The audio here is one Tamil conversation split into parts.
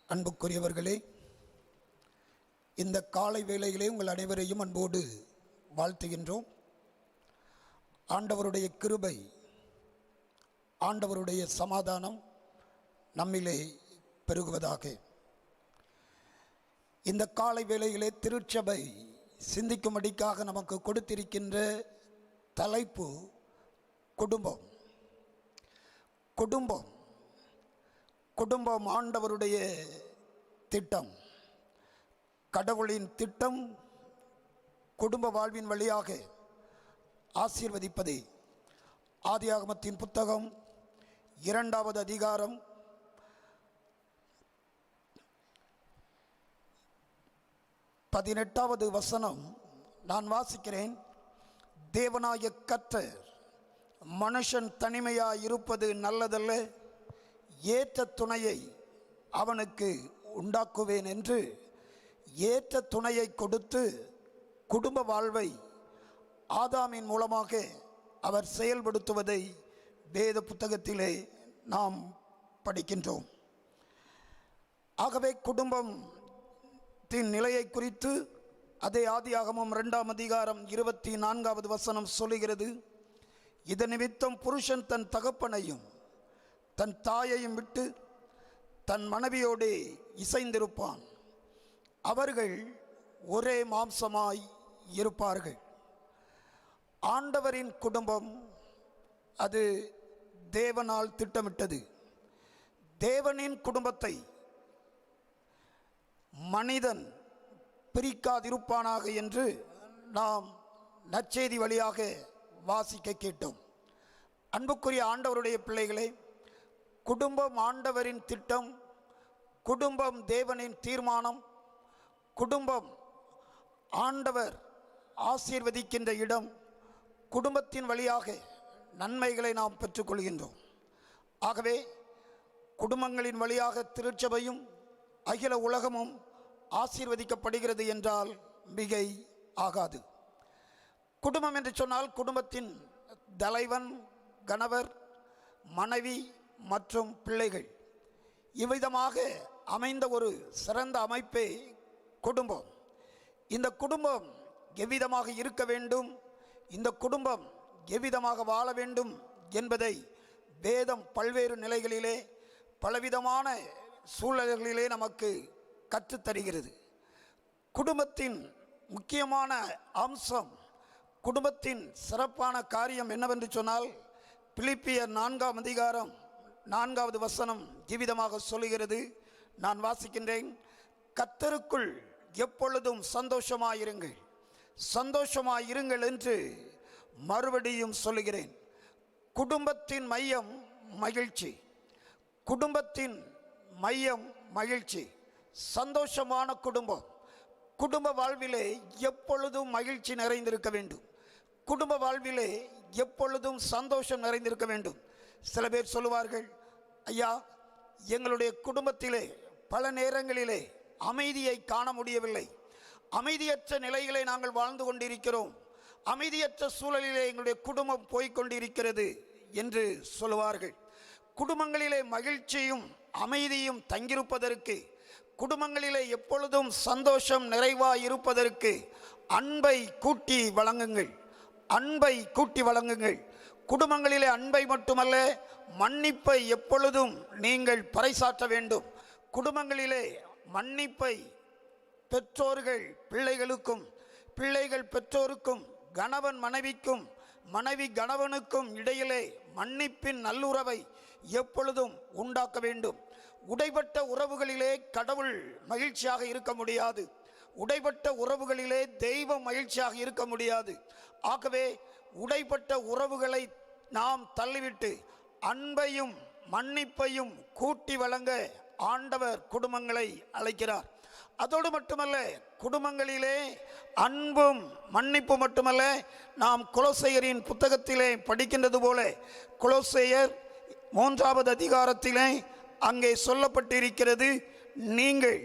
அன்புக்குரியவர்களே, இந்த காலை வேளையிலே உங்கள் அனைவரையும் அன்போடு வாழ்த்துகின்றோம். ஆண்டவருடைய கிருபை, ஆண்டவருடைய சமாதானம் நம்மிலே பெருகுவதாக. இந்த காலை வேளையிலே திருச்சபை சிந்திக்கும்படிக்காக நமக்கு கொடுத்திருக்கின்ற தலைப்பு குடும்பம். குடும்பம் குடும்பம் ஆண்டவருடைய திட்டம். கடவுளின் திட்டம் குடும்ப வாழ்வின் வழியாக ஆசீர்வதிப்பதே. ஆதியாகமத்தின் புத்தகம் 2வது அதிகாரம் 18வது வசனம் நான் வாசிக்கிறேன். தேவனாய கர்த்தர், மனுஷன் தனிமையாய் இருப்பது நல்லதல்ல, ஏற்ற துணையை அவனுக்கு உண்டாக்குவேன் என்று ஏற்ற துணையை கொடுத்து குடும்ப வாழ்வை ஆதாமின் மூலமாக அவர் செயல்படுத்துவதை வேத புத்தகத்திலே நாம் படிக்கின்றோம். ஆகவே குடும்பத்தின் நிலையை குறித்து அதே ஆதியாகமம் 2ஆம் அதிகாரம் 24வது வசனம் சொல்லுகிறது. இதன் நிமித்தம் புருஷன் தன் தகப்பனையும் தன் தாயையும் விட்டு தன் மனைவியோடு இசைந்திருப்பான், அவர்கள் ஒரே மாம்சமாய் இருப்பார்கள். ஆண்டவரின் குடும்பம் அது தேவனால் திட்டமிட்டது. தேவனின் குடும்பத்தை மனிதன் பிரிக்காதிருப்பானாக என்று நாம் நற்செய்தி வழியாக வாசிக்க கேட்டோம். அன்புக்குரிய ஆண்டவருடைய பிள்ளைகளே, குடும்பம் ஆண்டவரின் திட்டம், குடும்பம் தேவனின் தீர்மானம், குடும்பம் ஆண்டவர் ஆசீர்வதிக்கின்ற இடம். குடும்பத்தின் வழியாக நன்மைகளை நாம் பெற்றுக்கொள்கின்றோம். ஆகவே குடும்பங்களின் வழியாக திருச்சபையும் அகில உலகமும் ஆசீர்வதிக்கப்படுகிறது என்றால் மிகை ஆகாது. குடும்பம் என்று சொன்னால் குடும்பத்தின் தலைவன், கணவர், மனைவி மற்றும் பிள்ளைகள், இவ்விதமாக அமைந்த ஒரு சிறந்த அமைப்பே குடும்பம். இந்த குடும்பம் எவ்விதமாக இருக்க வேண்டும், இந்த குடும்பம் எவ்விதமாக வாழ வேண்டும் என்பதை வேதம் பல்வேறு நிலைகளிலே பலவிதமான சூழல்களிலே நமக்கு கற்றுத்தருகிறது. குடும்பத்தின் முக்கியமான அம்சம், குடும்பத்தின் சிறப்பான காரியம் என்னவென்று சொன்னால், பிலிப்பியர் 4ஆம் அதிகாரம் 4வது வசனம் ஜீவிதமாக சொல்லுகிறது. நான் வாசிக்கின்றேன். கர்த்தருக்குள் எப்பொழுதும் சந்தோஷமாயிருங்கள், சந்தோஷமாயிருங்கள் என்று மறுபடியும் சொல்லுகிறேன். குடும்பத்தின் மையம் மகிழ்ச்சி, குடும்பத்தின் மையம் மகிழ்ச்சி. சந்தோஷமான குடும்பம். குடும்ப வாழ்விலே எப்பொழுதும் மகிழ்ச்சி நிறைந்திருக்க வேண்டும். குடும்ப வாழ்விலே எப்பொழுதும் சந்தோஷம் நிறைந்திருக்க வேண்டும். சில பேர் சொல்லுவார்கள், ஐயா, எங்களுடைய குடும்பத்திலே பல நேரங்களிலே அமைதியை காண முடியவில்லை, அமைதியற்ற நிலைகளை நாங்கள் வாழ்ந்து கொண்டிருக்கிறோம், அமைதியற்ற சூழலிலே எங்களுடைய குடும்பம் போய்கொண்டிருக்கிறது என்று சொல்லுவார்கள். குடும்பங்களிலே மகிழ்ச்சியும் அமைதியும் தங்கியிருப்பதற்கு, குடும்பங்களிலே எப்பொழுதும் சந்தோஷம் நிறைவாய் இருப்பதற்கு அன்பை கூட்டி வழங்குங்கள், அன்பை கூட்டி வழங்குங்கள். குடும்பங்களிலே அன்பை மட்டுமல்ல, மன்னிப்பை எப்பொழுதும் நீங்கள் பறைசாற்ற வேண்டும். குடும்பங்களிலே மன்னிப்பை பெற்றோர்கள் பிள்ளைகளுக்கும், பிள்ளைகள் பெற்றோருக்கும், கணவன் மனைவிக்கும், மனைவி கணவனுக்கும் இடையிலே மன்னிப்பின் நல்லுறவை எப்பொழுதும் உண்டாக்க வேண்டும். உடைபட்ட உறவுகளிலே கடவுள் மகிழ்ச்சியாக இருக்க முடியாது, உடைபட்ட உறவுகளிலே தெய்வம் மகிழ்ச்சியாக இருக்க முடியாது. ஆகவே உடைபட்ட உறவுகளை நாம் தள்ளிவிட்டு அன்பையும் மன்னிப்பையும் கூட்டி வழங்க ஆண்டவர் குடும்பங்களை அழைக்கிறார். அதோடு மட்டுமல்ல, குடும்பங்களிலே அன்பும் மன்னிப்பு மட்டுமல்ல, நாம் கொலோசையரின் புத்தகத்திலே படிக்கின்றது போல, கொலோசையர் 3வது அதிகாரத்திலே அங்கே சொல்லப்பட்டிருக்கிறது. நீங்கள்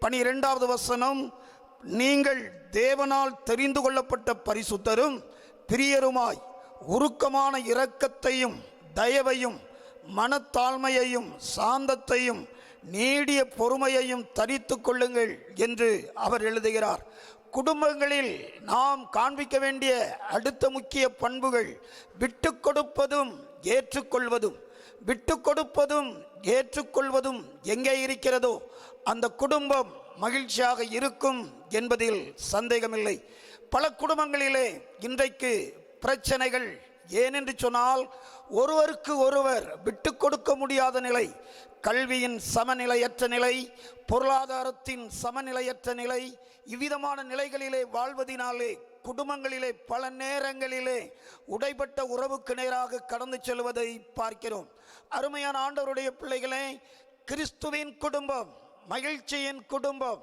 12வது வசனம், நீங்கள் தேவனால் தெரிந்து கொள்ளப்பட்ட பரிசுத்தரும் பிரியருமாய் உருக்கமான இரக்கத்தையும் தயவையும் மனத்தாழ்மையையும் சாந்தத்தையும் நீடிய பொறுமையையும் தரித்து கொள்ளுங்கள் என்று அவர் எழுதுகிறார். குடும்பங்களில் நாம் காண்பிக்க வேண்டிய அடுத்த முக்கிய பண்புகள் விட்டு கொடுப்பதும் ஏற்றுக்கொள்வதும். விட்டு கொடுப்பதும் ஏற்றுக்கொள்வதும் எங்கே இருக்கிறதோ அந்த குடும்பம் மகிழ்ச்சியாக இருக்கும் என்பதில் சந்தேகமில்லை. பல குடும்பங்களிலே இன்றைக்கு பிரச்சனைகள். ஏனென்று சொன்னால், ஒருவருக்கு ஒருவர் விட்டு கொடுக்க முடியாத நிலை, கல்வியின் சமநிலையற்ற நிலை, பொருளாதாரத்தின் சமநிலையற்ற நிலை, இவ்விதமான நிலைகளிலே வாழ்வதினாலே குடும்பங்களிலே பல நேரங்களிலே உடைப்பட்ட உறவுக்கு நேராக கடந்து செல்வதை பார்க்கிறோம். அருமையான ஆண்டவருடைய பிள்ளைகளே, கிறிஸ்துவின் குடும்பம் மகிழ்ச்சியின் குடும்பம்,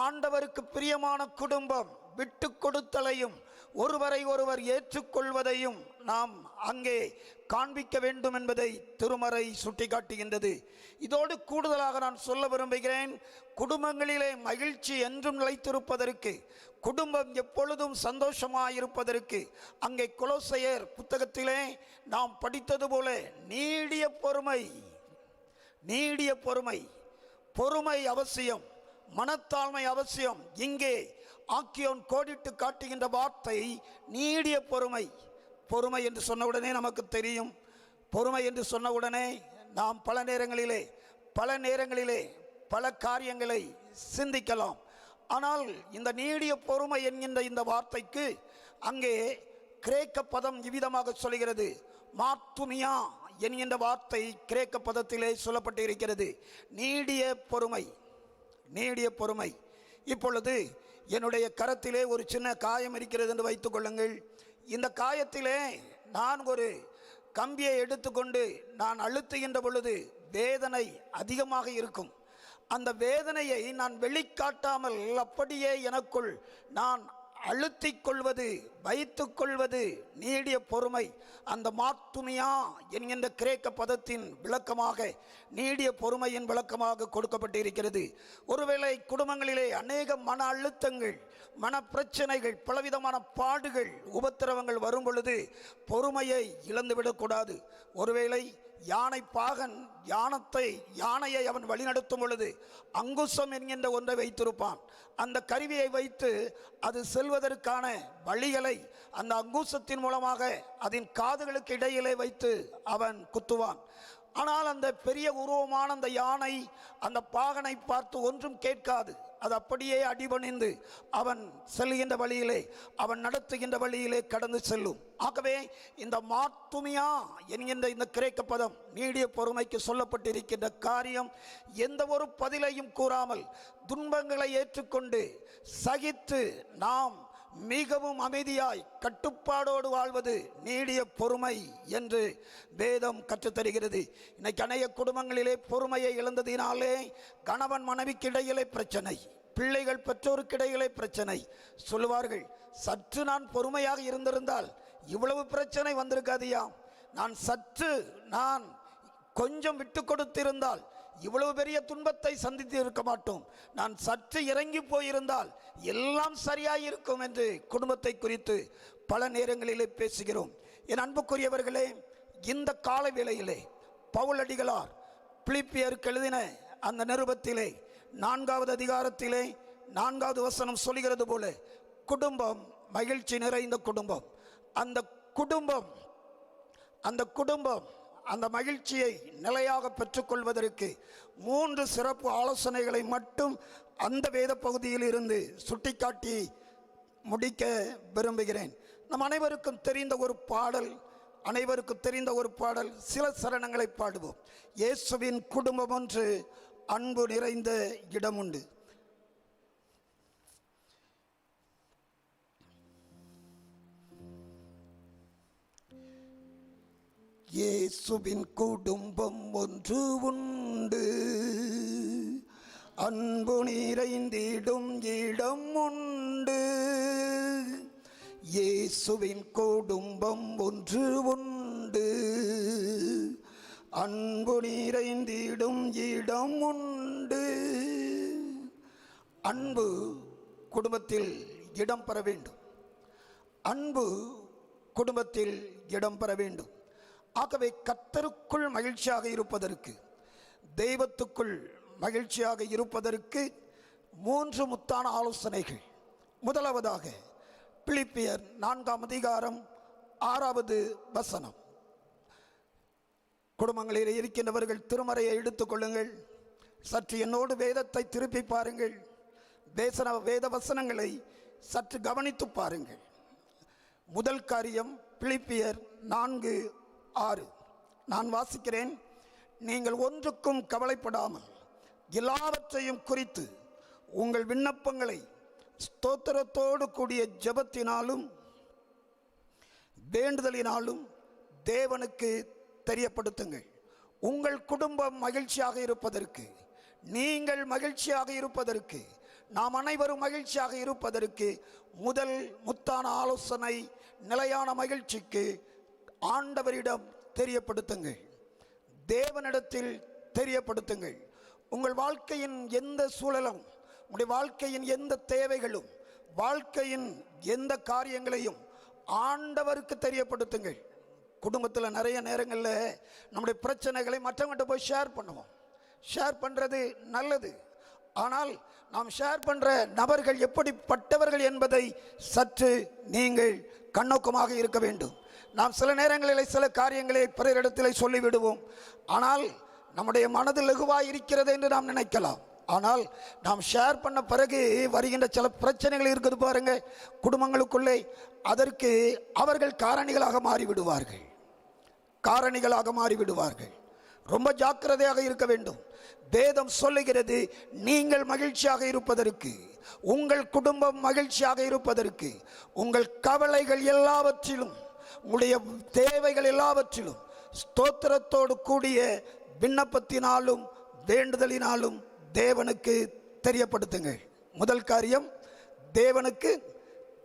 ஆண்டவருக்கு பிரியமான குடும்பம் விட்டு கொடுத்தலையும் ஒருவரை ஒருவர் ஏற்றுக்கொள்வதையும் நாம் அங்கே காண்பிக்க வேண்டும் என்பதை திருமறை சுட்டிக்காட்டுகின்றது. இதோடு கூடுதலாக நான் சொல்ல விரும்புகிறேன், குடும்பங்களிலே மகிழ்ச்சி என்றும் நிலைத்திருப்பதற்கு, குடும்பம் எப்பொழுதும் சந்தோஷமாயிருப்பதற்கு அங்கே கொலோசையர் புத்தகத்திலே நாம் படித்தது போல நீடிய பொறுமை, நீடிய பொறுமை, பொறுமை அவசியம், மனத்தாழ்மை அவசியம். இங்கே ஆக்கியோன் கோடிட்டு காட்டுகின்ற வார்த்தை நீடிய பொறுமை. பொறுமை என்று சொன்னவுடனே நமக்கு தெரியும், பொறுமை என்று சொன்னவுடனே நாம் பல நேரங்களிலே பல காரியங்களை சிந்திக்கலாம். ஆனால் இந்த நீடிய பொறுமை என்கின்ற இந்த வார்த்தைக்கு அங்கே கிரேக்க பதம் இவ்விதமாக சொல்கிறது. மாத்துமியா என்கின்ற வார்த்தை கிரேக்க பதத்திலே சொல்லப்பட்டு இருக்கிறது. நீடிய பொறுமை, நீடிய பொறுமை. இப்பொழுது என்னுடைய கரத்திலே ஒரு சின்ன காயம் இருக்கிறது என்று வைத்துக் கொள்ளுங்கள். இந்த காயத்திலே நான் ஒரு கம்பியை எடுத்துக்கொண்டு நான் அழுத்துகின்ற பொழுது வேதனை அதிகமாக இருக்கும். அந்த வேதனையை நான் வெளிக்காட்டாமல் அப்படியே எனக்குள் நான் அழுத்திக் கொள்வது, வைத்துக் கொள்வது நீடிய பொறுமை. அந்த மாத்துமியா என்கின்ற கிரேக்க பதத்தின் விளக்கமாக நீடிய பொறுமையின் விளக்கமாக கொடுக்கப்பட்டு இருக்கிறது. ஒருவேளை குடும்பங்களிலே அநேக மன அழுத்தங்கள், மன பிரச்சனைகள், பலவிதமான பாடுகள், உபத்திரவங்கள் வரும் பொழுது பொறுமையை இழந்துவிடக்கூடாது. ஒருவேளை யானை பாகன் யானையை அவன் வழிநடத்தும் பொழுது அங்குசம் என்கின்ற ஒன்றை வைத்திருப்பான். அந்த கருவியை வைத்து அது செல்வதற்கான வழிகளை அந்த அங்குசத்தின் மூலமாக அதன் காதுகளுக்கு இடையிலே வைத்து அவன் குத்துவான். ஆனால் அந்த பெரிய உருவமான அந்த யானை அந்த பாகனை பார்த்து ஒன்றும் கேட்காது. அது அப்படியே அடிபணிந்து அவன் செல்கின்ற வழியிலே, அவன் நடத்துகின்ற வழியிலே கடந்து செல்லும். ஆகவே இந்த மாத்துமியா என்கின்ற இந்த கிரேக்க பதம் நீடிய பொறுமைக்கு சொல்லப்பட்டிருக்கின்ற காரியம், எந்த ஒரு பதிலையும் கூறாமல் துன்பங்களை ஏற்றுக்கொண்டு சகித்து நாம் மிகவும் அமைதியாய் கட்டுப்பாடோடு வாழ்வது நீடிய பொறுமை என்று வேதம் கற்றுத்தருகிறது. இன்னைக்கு அநேக குடும்பங்களிலே பொறுமையை இழந்ததினாலே கணவன் மனைவிக்கு இடையிலே பிரச்சனை, பிள்ளைகள் பெற்றோருக்கு இடையிலே பிரச்சனை. சொல்லுவார்கள், சற்று நான் பொறுமையாக இருந்திருந்தால் இவ்வளவு பிரச்சனை வந்திருக்காதியா, நான் கொஞ்சம் விட்டு கொடுத்திருந்தால் இவ்வளவு பெரிய துன்பத்தை சந்தித்து இருக்க மாட்டோம், நான் சற்று இறங்கி போயிருந்தால் எல்லாம் சரியாயிருக்கும் என்று குடும்பத்தை குறித்து பல நேரங்களிலே பேசுகிறோம். என் அன்புக்குரியவர்களே, இந்த கால வேளையிலே பவுலடிகளார் பிலிப்பியருக்கு எழுதின அந்த நிருபத்திலே 4வது அதிகாரத்திலே 4வது வசனம் சொல்கிறது போல, குடும்பம் மகிழ்ச்சி நிறைந்த குடும்பம். அந்த குடும்பம் அந்த மகிழ்ச்சியை நிலையாக பெற்றுக்கொள்வதற்கு 3 சிறப்பு ஆலோசனைகளை மட்டும் அந்த வேத பகுதியில் இருந்து சுட்டிக்காட்டி முடிக்க விரும்புகிறேன். நம் அனைவருக்கும் தெரிந்த ஒரு பாடல், சில சரணங்களை பாடுவோம். இயேசுவின் குடும்பம் ஒன்று அன்பு நிறைந்த இடம் உண்டு. இயேசுவின் குடும்பம் ஒன்று உண்டு, அன்பு நிறைந்திடும் இடம் உண்டு. இயேசுவின் குடும்பம் ஒன்று உண்டு, அன்பு நிறைந்திடும் இடம் உண்டு. அன்பு குடும்பத்தில் இடம் பெற வேண்டும். அன்பு குடும்பத்தில் இடம் பெற வேண்டும். ஆகவே கர்த்தருக்குள் மகிழ்ச்சியாக இருப்பதற்கு, தெய்வத்துக்குள் மகிழ்ச்சியாக இருப்பதற்கு 3 முத்தான ஆலோசனைகள். முதலாவதாக பிலிப்பியர் 4ஆம் அதிகாரம் 6வது வசனம். குடும்பங்களில் இருக்கின்றவர்கள் திருமறையை எடுத்துக் கொள்ளுங்கள். சற்று என்னோடு வேதத்தை திருப்பி பாருங்கள். வேத வசனங்களை சற்று கவனித்து பாருங்கள். முதல் காரியம் பிலிப்பியர் 4:6. நான் வாசிக்கிறேன். நீங்கள் ஒன்றுக்கும் கவலைப்படாமல் எல்லாவற்றையும் குறித்து உங்கள் விண்ணப்பங்களை ஸ்தோத்திரத்தோடு கூடிய ஜெபத்தினாலும் வேண்டுதலினாலும் தேவனுக்கு தெரியப்படுத்துங்கள். உங்கள் குடும்பம் மகிழ்ச்சியாக இருப்பதற்கு, நீங்கள் மகிழ்ச்சியாக இருப்பதற்கு, நாம் அனைவரும் மகிழ்ச்சியாக இருப்பதற்கு முதல் முத்தான ஆலோசனை, நிலையான மகிழ்ச்சிக்கு ஆண்டவரிடம் தெரியப்படுத்துங்கள். தேவனிடத்தில் தெரியப்படுத்துங்கள். உங்கள் வாழ்க்கையின் எந்த சூழலும், உங்களுடைய வாழ்க்கையின் எந்த தேவைகளும், வாழ்க்கையின் எந்த காரியங்களையும் ஆண்டவருக்கு தெரியப்படுத்துங்கள். குடும்பத்தில் நிறைய நேரங்களில் நம்முடைய பிரச்சனைகளை மற்றவங்கிட்ட போய் ஷேர் பண்ணுவோம். ஷேர் பண்ணுறது நல்லது. ஆனால் நாம் ஷேர் பண்ணுற நபர்கள் எப்படிப்பட்டவர்கள் என்பதை சற்று நீங்கள் கண்ணோக்கமாக இருக்க வேண்டும். நாம் சில நேரங்களில் சில காரியங்களை பிறரிடத்தில் சொல்லிவிடுவோம். ஆனால் நம்முடைய மனது லகுவாக இருக்கிறது என்று நாம் நினைக்கலாம். ஆனால் நாம் ஷேர் பண்ண பிறகு வருகின்ற சில பிரச்சனைகள் இருக்குது பாருங்க குடும்பங்களுக்குள்ளே. அதற்கு அவர்கள் காரணிகளாக மாறிவிடுவார்கள். ரொம்ப ஜாக்கிரதையாக இருக்க வேண்டும். வேதம் சொல்லுகிறது, நீங்கள் மகிழ்ச்சியாக இருப்பதற்கு, உங்கள் குடும்பம் மகிழ்ச்சியாக இருப்பதற்கு, உங்கள் கவலைகள் எல்லாவற்றிலும், உங்களுடைய தேவைகள் எல்லாவற்றிலும் ஸ்தோத்திரத்தோடு கூடிய விண்ணப்பத்தினாலும் வேண்டுதலினாலும் தேவனுக்கு தெரியப்படுத்துங்கள். முதல் காரியம், தேவனுக்கு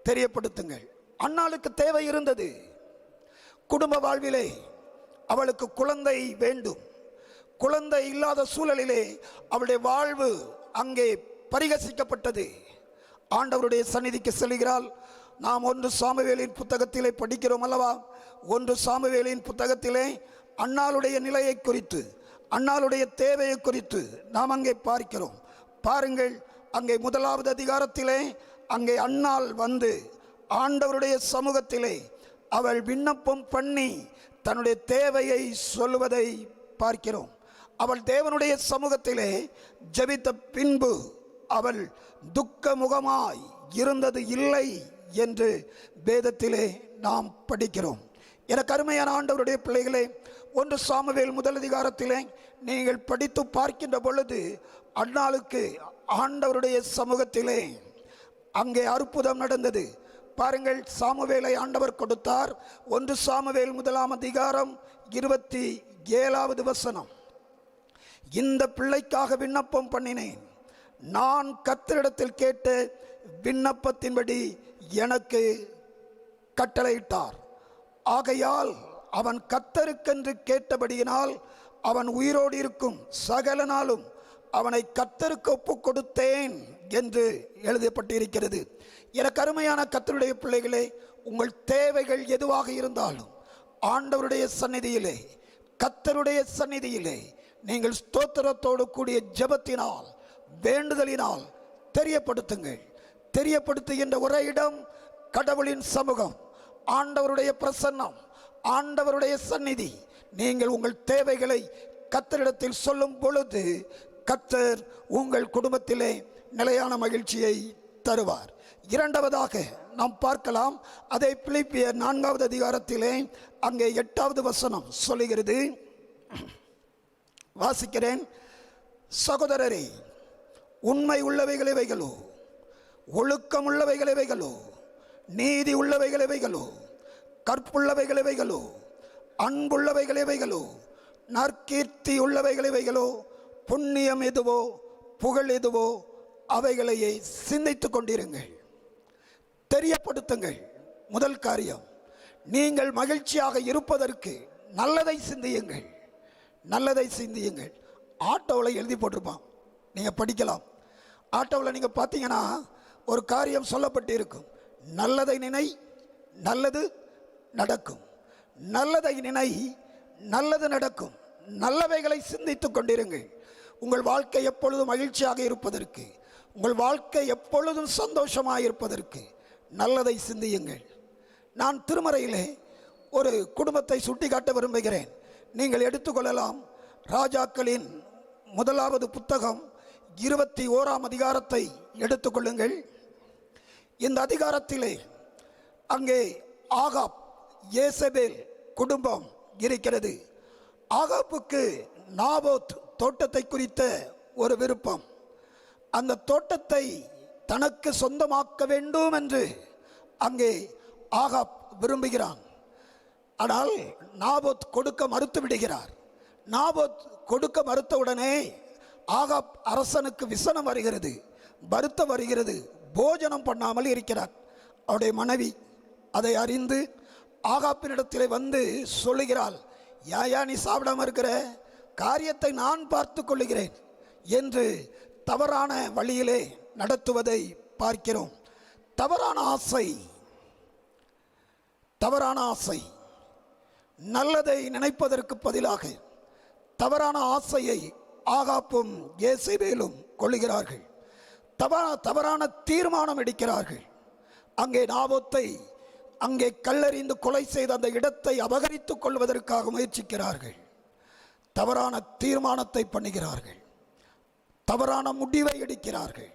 தெரியப்படுத்துங்கள். அன்னாளுக்கு தேவை இருந்தது. குடும்ப வாழ்விலே அவளுக்கு குழந்தை வேண்டும். குழந்தை இல்லாத சூழலிலே அவளுடைய வாழ்வு அங்கே பரிகசிக்கப்பட்டது. ஆண்டவருடைய சந்நிதிக்கு செல்கிறாள். நாம் 1 சாமுவேலின் புத்தகத்திலே படிக்கிறோம் அல்லவா? 1 சாமுவேலின் புத்தகத்திலே அன்னாளுடைய நிலையை குறித்து, அன்னாளுடைய தேவையை குறித்து நாம் அங்கே பார்க்கிறோம். பாருங்கள், அங்கே 1வது அதிகாரத்திலே அங்கே அன்னாள் வந்து ஆண்டவருடைய சமூகத்திலே அவள் விண்ணப்பம் பண்ணி தன்னுடைய தேவையை சொல்லுவதை பார்க்கிறோம். அவள் தேவனுடைய சமூகத்திலே ஜெபித்த பின்பு அவள் துக்க முகமாய் இருந்தது இல்லை என்று வேதத்திலே நாம் படிக்கிறோம். எனக்கு அருமையான ஆண்டவருடைய பிள்ளைகளே, 1 சாமுவேல் 1 அதிகாரத்திலே நீங்கள் படித்து பார்க்கின்ற பொழுது அன்னாளுக்கு ஆண்டவருடைய சமூகத்திலே அங்கே அற்புதம் நடந்தது. பாருங்கள், சாமுவேலை ஆண்டவர் கொடுத்தார். 1 சாமுவேல் 1ஆம் அதிகாரம் 27வது வசனம். இந்த பிள்ளைக்காக விண்ணப்பம் பண்ணினேன். நான் கர்த்தரிடத்தில் கேட்ட விண்ணப்பத்தின்படி எனக்கு கட்டளையிட்டார். ஆகையால் அவன் கர்த்தருக்கென்று கேட்டபடியினால் அவன் உயிரோடு இருக்கும் சகல நாளும் அவனை கர்த்தருக்கு ஒப்பு கொடுத்தேன் என்று எழுதப்பட்டிருக்கிறது. எனக்கு அருமையான கர்த்தருடைய பிள்ளைகளே, உங்கள் தேவைகள் எதுவாக இருந்தாலும் ஆண்டவருடைய சந்நிதியிலே, கர்த்தருடைய சந்நிதியிலே நீங்கள் ஸ்தோத்திரத்தோடு கூடிய ஜெபத்தினால் வேண்டுதலினால் தெரியப்படுத்துங்கள். தெரியப்படுத்துகின்ற ஒரே இடம் கடவுளின் சமூகம், ஆண்டவருடைய பிரசன்னம், ஆண்டவருடைய சந்நிதி. நீங்கள் உங்கள் தேவைகளை கர்த்தரிடத்தில் சொல்லும் பொழுது கர்த்தர் உங்கள் குடும்பத்திலே நிலையான மகிழ்ச்சியை தருவார். இரண்டாவதாக நாம் பார்க்கலாம், அதை பிலிப்பியர் 4வது அதிகாரத்திலே அங்கே 8வது வசனம் சொல்லுகிறது. வாசிக்கிறேன். சகோதரரே, உண்மை உள்ளவைகள் எவைகளோ, ஒழுக்கம் உள்ளவைகள் எவைகளோ, நீதி உள்ளவைகள் எவைகளோ, கற்புள்ளவைகள் எவைகளோ, அன்புள்ளவைகள் எவைகளோ, நற்கீர்த்தி உள்ளவைகள் எவைகளோ, புண்ணியம் எதுவோ, புகழ் எதுவோ, அவைகளையே சிந்தித்துக் கொண்டிருங்கள். தெரியப்படுத்துங்கள். முதல் காரியம், நீங்கள் மகிழ்ச்சியாக இருப்பதற்கு நல்லதை சிந்தியுங்கள். நல்லதை சிந்தியுங்கள். ஆட்டோவில் எழுதி போட்டிருப்பான், நீங்கள் படிக்கலாம். ஆட்டோவில் நீங்கள் பார்த்தீங்கன்னா ஒரு காரியம் சொல்லப்பட்டு இருக்கும். நல்லதை நினை, நல்லது நடக்கும். நல்லதை நினை, நல்லது நடக்கும். நல்லவைகளை சிந்தித்துக் கொண்டிருங்கள். உங்கள் வாழ்க்கை எப்பொழுதும் மகிழ்ச்சியாக இருப்பதற்கு, உங்கள் வாழ்க்கை எப்பொழுதும் சந்தோஷமாக இருப்பதற்கு நல்லதை சிந்தியுங்கள். நான் திருமறையிலே ஒரு குடும்பத்தை சுட்டிக்காட்ட விரும்புகிறேன். நீங்கள் எடுத்துக்கொள்ளலாம். ராஜாக்களின் முதலாவது புத்தகம் 21ஆம் அதிகாரத்தை எடுத்துக்கொள்ளுங்கள். இந்த அதிகாரத்திலே அங்கே ஆகாப் யேசபேல் குடும்பம் இருக்கிறது. ஆகாப்புக்கு நாபோத் தோட்டத்தை குறித்த ஒரு விருப்பம். அந்த தோட்டத்தை தனக்கு சொந்தமாக்க வேண்டும் என்று அங்கே ஆகாப் விரும்புகிறான். ஆனால் நாபோத் கொடுக்க மறுத்து விடுகிறார். நாபோத் கொடுக்க மறுத்தவுடனே ஆகாப் அரசனுக்கு விசனம் வருகிறது, வருத்தம் வருகிறது. போஜனம் பண்ணாமல் இருக்கிறார். அவருடைய மனைவி அதை அறிந்து ஆகாப்பினிடத்திலே வந்து சொல்லுகிறாள், யா நீ சாப்பிடாம இருக்கிற, காரியத்தை நான் பார்த்து கொள்ளுகிறேன் என்று தவறான வழியிலே நடத்துவதை பார்க்கிறோம். தவறான ஆசை நல்லதை நினைப்பதற்கு பதிலாக தவறான ஆசையை ஆகாப்பும் யேசபேலும் கொள்ளுகிறார்கள். தவறான தீர்மானம் எடுக்கிறார்கள். அங்கே நாபோத்தை அங்கே கல்லறிந்து கொலை செய்த அந்த இடத்தை அபகரித்துக் கொள்வதற்காக முயற்சிக்கிறார்கள். தவறான தீர்மானத்தை பண்ணுகிறார்கள். தவறான முடிவை எடுக்கிறார்கள்.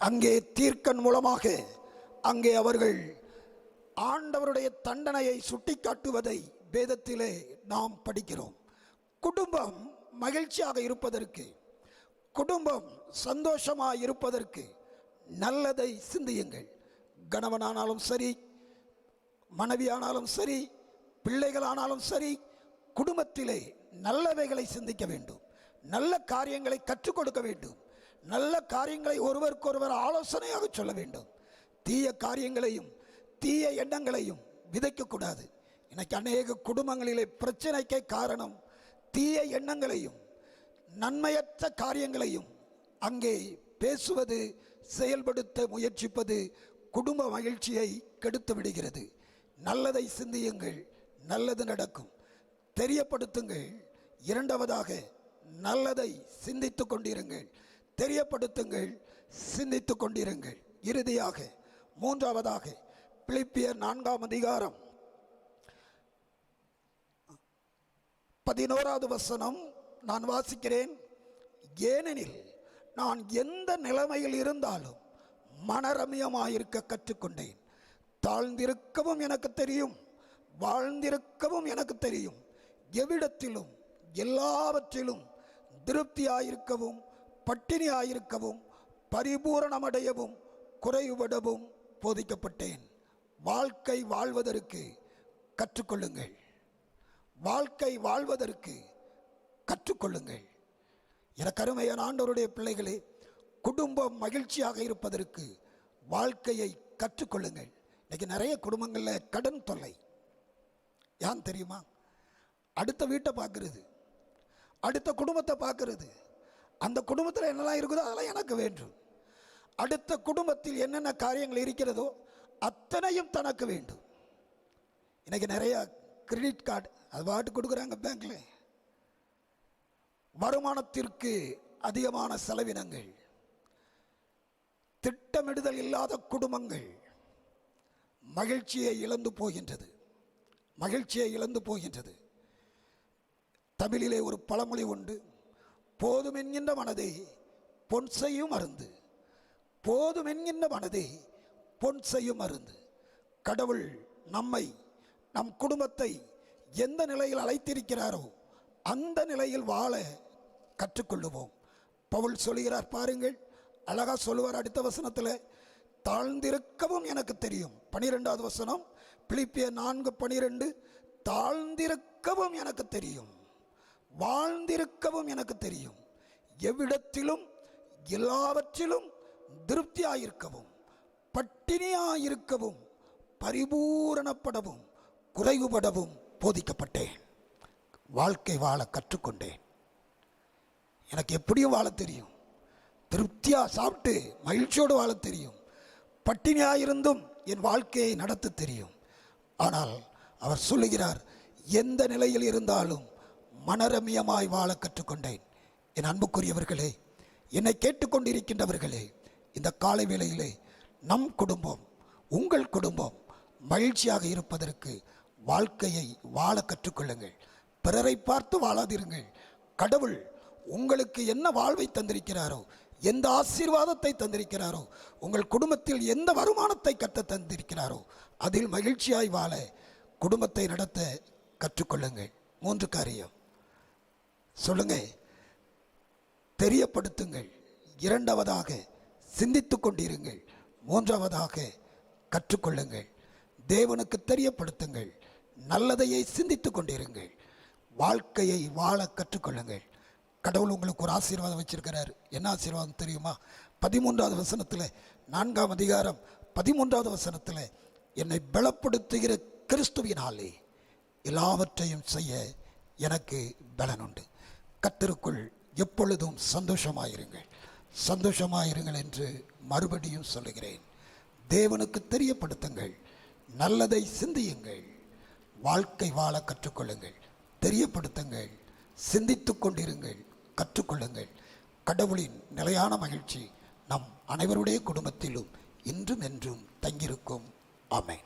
அங்கே தீர்க்கன் மூலமாக அங்கே அவர்கள் ஆண்டவருடைய தண்டனையை சுட்டிக்காட்டுவதை வேதத்திலே நாம் படிக்கிறோம். குடும்பம் மகிழ்ச்சியாக இருப்பதற்கு, குடும்பம் சந்தோஷமாக இருப்பதற்கு நல்லதை சிந்தியுங்கள். கணவனானாலும் சரி, மனைவியானாலும் சரி, பிள்ளைகளானாலும் சரி, குடும்பத்திலே நல்லவைகளை சிந்திக்க வேண்டும். நல்ல காரியங்களை கற்றுக் கொடுக்க வேண்டும். நல்ல காரியங்களை ஒருவருக்கொருவர் ஆலோசனையாக சொல்ல வேண்டும். தீய காரியங்களையும் தீய எண்ணங்களையும் விதைக்கக்கூடாது. இன்னைக்கு அநேக குடும்பங்களிலே பிரச்சனைக்கு காரணம் தீய எண்ணங்களையும் நன்மையற்ற காரியங்களையும் அங்கே பேசுவது, செயல்படுத்த முயற்சிப்பது குடும்ப மகிழ்ச்சியை கெடுத்து விடுகிறது. நல்லதை சிந்தியுங்கள், நல்லது நடக்கும். தெரியப்படுத்துங்கள். இரண்டாவதாக நல்லதை சிந்தித்துக் கொண்டிருங்கள். தெரியப்படுத்துங்கள், சிந்தித்துக் கொண்டிருங்கள். இறுதியாக மூன்றாவதாக பிலிப்பியர் 4ஆம் அதிகாரம் 11வது வசனம் நான் வாசிக்கிறேன். ஏனெனில் நான் எந்த நிலைமையில் இருந்தாலும் மனரம்யமாயிருக்க கற்றுக்கொண்டேன். தாழ்ந்திருக்கவும் எனக்கு தெரியும், வாழ்ந்திருக்கவும் எனக்கு தெரியும். எவ்விடத்திலும் எல்லாவற்றிலும் திருப்தியாயிருக்கவும் பட்டினியாயிருக்கவும் பரிபூரணமடையவும் குறைவுபடவும் போதிக்கப்பட்டேன். வாழ்க்கை வாழ்வதற்கு கற்றுக்கொள்ளுங்கள். வாழ்க்கை வாழ்வதற்கு கற்றுக்கொள்ளுங்கள். எனக்கு அருமையான ஆண்டவருடைய பிள்ளைகளே, குடும்பம் மகிழ்ச்சியாக இருப்பதற்கு வாழ்க்கையை கற்றுக்கொள்ளுங்கள். இன்னைக்கு நிறைய குடும்பங்களில் கடன் தொல்லை. ஏன் தெரியுமா? அடுத்த வீட்டை பார்க்கறது, அடுத்த குடும்பத்தை பார்க்கறது. அந்த குடும்பத்தில் என்னெல்லாம் இருக்குதோ அதெல்லாம் எனக்கு வேண்டும். அடுத்த குடும்பத்தில் என்னென்ன காரியங்கள் இருக்கிறதோ அத்தனையும் தனக்கு வேண்டும். இன்னைக்கு நிறைய கிரெடிட் கார்டு அது பாட்டு கொடுக்குறாங்க பேங்க்ல. வருமானத்திற்கு அதிகமான செலவினங்கள், திட்டமிடுதல் இல்லாத குடும்பங்கள் மகிழ்ச்சியை இழந்து போகின்றது. மகிழ்ச்சியை இழந்து போகின்றது. தமிழிலே ஒரு பழமொழி உண்டு, போதும் என்கின்ற மனதே பொன் செய்யும் மருந்து. போதும் என்கின்ற மனதே பொன் செய்யும் மருந்து. கடவுள் நம்மை, நம் குடும்பத்தை எந்த நிலையில் அழைத்திருக்கிறாரோ அந்த நிலையில் வாழ கற்றுக்கொள்ளுவோம். பவுல் சொல்கிறார் பாருங்கள், அழகா சொல்லுவார் அடுத்த வசனத்தில், தாழ்ந்திருக்கவும் எனக்கு தெரியும். 12வது வசனம் பிலிப்பியர் 4:12, தாழ்ந்திருக்கவும் எனக்கு தெரியும், வாழ்ந்திருக்கவும் எனக்கு தெரியும். எவ்விடத்திலும் எல்லாவற்றிலும் திருப்தியாயிருக்கவும் பட்டினியாயிருக்கவும் பரிபூரணப்படவும் குறைவுபடவும் போதிக்கப்பட்டேன். வாழ்க்கை வாழ கற்றுக்கொண்டேன். எனக்கு எப்படியும் வாழ தெரியும். திருப்தியாக சாப்பிட்டு மகிழ்ச்சியோடு வாழ தெரியும். பட்டினியாயிருந்தும் என் வாழ்க்கையை நடத்த தெரியும். ஆனால் அவர் சொல்லுகிறார், எந்த நிலையில் இருந்தாலும் மனரம்யமாய் வாழ கற்றுக்கொண்டேன். என் அன்புக்குரியவர்களே, என்னை கேட்டுக்கொண்டிருக்கின்றவர்களே, இந்த காலை வேளையிலே நம் குடும்பம், உங்கள் குடும்பம் மகிழ்ச்சியாக இருப்பதற்கு வாழ்க்கையை வாழ கற்றுக்கொள்ளுங்கள். பிறரை பார்த்து வாழாதிருங்கள். கடவுள் உங்களுக்கு என்ன வாழ்வை தந்திருக்கிறாரோ, எந்த ஆசீர்வாதத்தை தந்திருக்கிறாரோ, உங்கள் குடும்பத்தில் எந்த வருமானத்தை கட்ட தந்திருக்கிறாரோ, அதில் மகிழ்ச்சியாய் வாழ குடும்பத்தை நடத்த கற்றுக்கொள்ளுங்கள். 3 காரியம் சொல்லுங்க. தெரியப்படுத்துங்கள். 2வதாக சிந்தித்து கொண்டிருங்கள். 3வதாக கற்றுக்கொள்ளுங்கள். தேவனுக்கு தெரியப்படுத்துங்கள். நல்லதையை சிந்தித்து கொண்டிருங்கள். வாழ்க்கையை வாழ கற்றுக்கொள்ளுங்கள். கடவுள் உங்களுக்கு ஒரு ஆசீர்வாதம் வச்சிருக்கிறார். என்ன ஆசீர்வாதம் தெரியுமா? 13வது வசனத்தில், 4ஆம் அதிகாரம் 13வது வசனத்தில், என்னை பலப்படுத்துகிற கிறிஸ்துவினாலே எல்லாவற்றையும் செய்ய எனக்கு பலனுண்டு. கர்த்தருக்குள் எப்பொழுதும் சந்தோஷமாயிருங்கள். சந்தோஷமாயிருங்கள் என்று மறுபடியும் சொல்லுகிறேன். தேவனுக்கு தெரியப்படுத்துங்கள். நல்லதை சிந்தியுங்கள். வாழ்க்கை வாழ கற்றுக்கொள்ளுங்கள். தெரியப்படுத்துங்கள். சிந்தித்து கொண்டிருங்கள். கற்றுக்கொள்ளுங்கள். கடவுளின் நிலையான மகிழ்ச்சி நம் அனைவருடைய குடும்பத்திலும் இன்றும் என்றும் தங்கியிருக்கும். ஆமென்.